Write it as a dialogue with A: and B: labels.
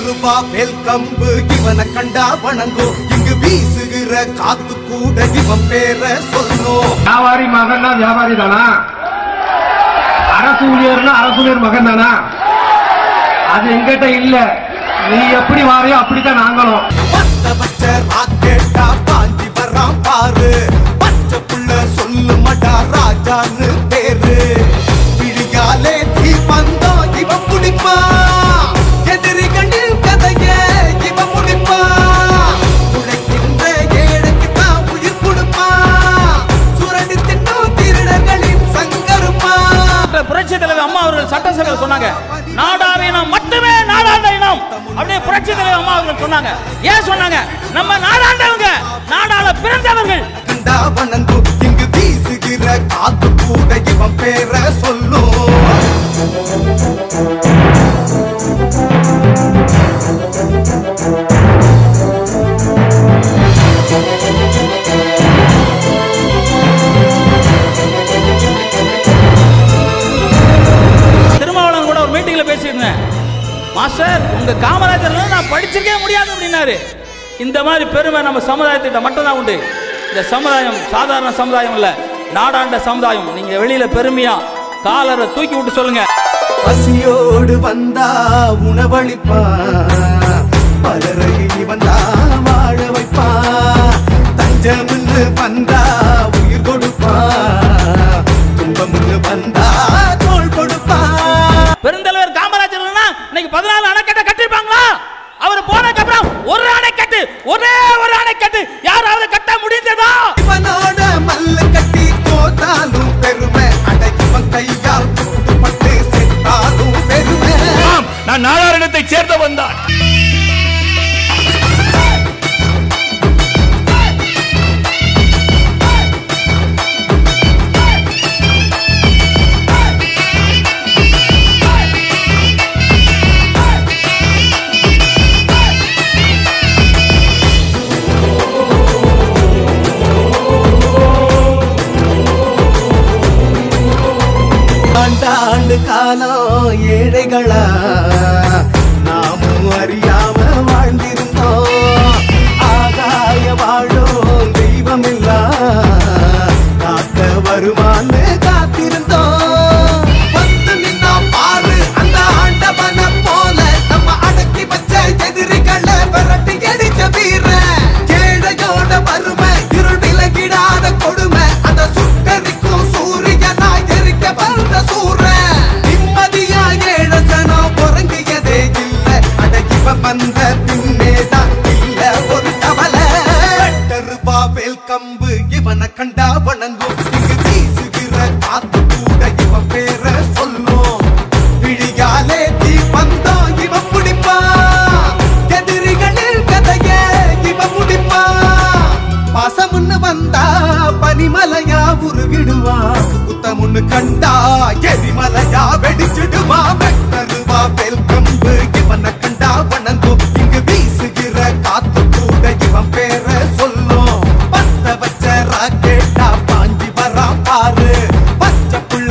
A: ரூபா மேல் கம்பு இவனை கண்டா வணங்கும். இங்கு வீசுகிற காத்து கூட இவன் பேர சொல்லும்.
B: வியாபாரி மகன் தான் வியாபாரி தானா? அரசு ஊழியர்னா அரசு ஊழியர் மகன் தானா? அது எங்கிட்ட இல்ல. நீ எப்படி வாரியோ அப்படித்தான் நாங்களும்.
A: பச்சை பச்சை ராக்கெட்டா பாஞ்சி வரான் பாரு. பச்சை புள்ள சொல்லு மடா ராஜான்னு பேரு. பிடிகாலே தீ பந்தம் இவன் முடிப்பா. எதிரி கண்டில் கதைய இவன் முடிப்பா. உழைக்கின்ற ஏழைக்கு தான் உயிர் கொடுப்பா. சுரண்டி தின்னும் திருடர்களின் சங்கருப்பா.
C: புரட்சி தலைவர் அம்மா அவர்கள் சட்டசபையில் சொன்னாங்க, நாடார் இனம் மட்டுமே நாடாண்ட இனம் அப்படியே புரட்சி தலைவர் அம்மா அவர்கள் சொன்னாங்க. ஏன் சொன்னாங்க? நம்ம நாடாண்டவங்க, நாடாள பிறந்தவர்கள்.
A: கண்டா வணங்கும். இங்கு வீசுகிற காத்து கூட இவன் பேர சொல்லும்.
C: திருமாவளவன் கூட ஒரு மீட்டிங்ல பேசியிருந்தேன். மாஸ்டர், உங்க காமராஜர் நான் படிச்சிருக்கே முடியாது அப்படின்னாரு. இந்த மாதிரி பெருமை நம்ம சமுதாயத்திட்ட மட்டும்தான் உண்டு. இந்த சமுதாயம் சாதாரண சமுதாயம் இல்ல, நாடாண்ட சமுதாயம். நீங்க வெளியில பெருமையா காலரை தூக்கி விட்டு சொல்லுங்க.
A: பசியோடு வந்தா உணவளிப்பா. பலரை வந்தா வாழ வைப்பா. தஞ்சம்னு வந்தா உயிர் கொடுப்பா. துன்பம்னு வந்தா தோள் கொடுப்பா.
C: பெருந்தலைவர் காமராஜர் இன்னைக்கு 14 அணைக்கட்டை கட்டிருப்பாங்களா? அவர் போனதுக்கு அப்புறம் ஒரு அணைக்கட்டு, ஒரே ஒரு அணைக்கட்டு யாராவது கட்ட முடிந்ததா?
A: இவனோட மல்லு கட்டி தோத்தாலும் பெருமை. அடைவன் கையால் கூட்டுப்பட்டு செத்தாலும் பெருமை.
B: நான் நாடாரிடத்தை சேர்ந்தவன் தான்.
A: ஆண்டாண்டு காலம் ஏழைகளா நாமும் அறியாம வாழ்ந்திருந்தோம். ஆகாய வாழும் தெய்வமில்லா காக்க வருமானு காத்திருந்தோம். வந்து நின்னா பாரு அந்த ஆண்டவன போல நம்ம அடக்கி வச்ச எதிரிகளை விரட்டி எரிச்ச வீர. ஏழையோட வறுமை இருள் விலகிடாத கொடுமை. அந்த சுட்டரிக்கும் சூரியனா எரிக்க வந்த சூர. நிம்மதியா ஏழசனா உறங்கியதே இல்ல. அடக்கிவ வந்த பின்னேதான் இல்ல ஒரு கவலை. ரூபா வேல் கம்பு இவனை கண்டா வணங்கும். இங்கு வீசுகிற காத்து கூட இவன் பேர சொல்லும். பிடியாலே தீ பந்தம் இவன் முடிப்பா. எதிரிகளில் கதைய இவன் முடிப்பா. பாசமுன்னு வந்தா பனிமலையா உருவிடுவா. குத்தமுன்னு கண்டா எரிமலையா வெடிச்சிடுவா. ரூபா வேல் கம்பு இவனை கண்டா வணங்கும். இங்கு வீசுகிற காத்து கூட இவன் பேர சொல்லும். பத்த வச்ச ராக்கெட்டா பாஞ்சி வரான் பாரு. பச்சை புள்ள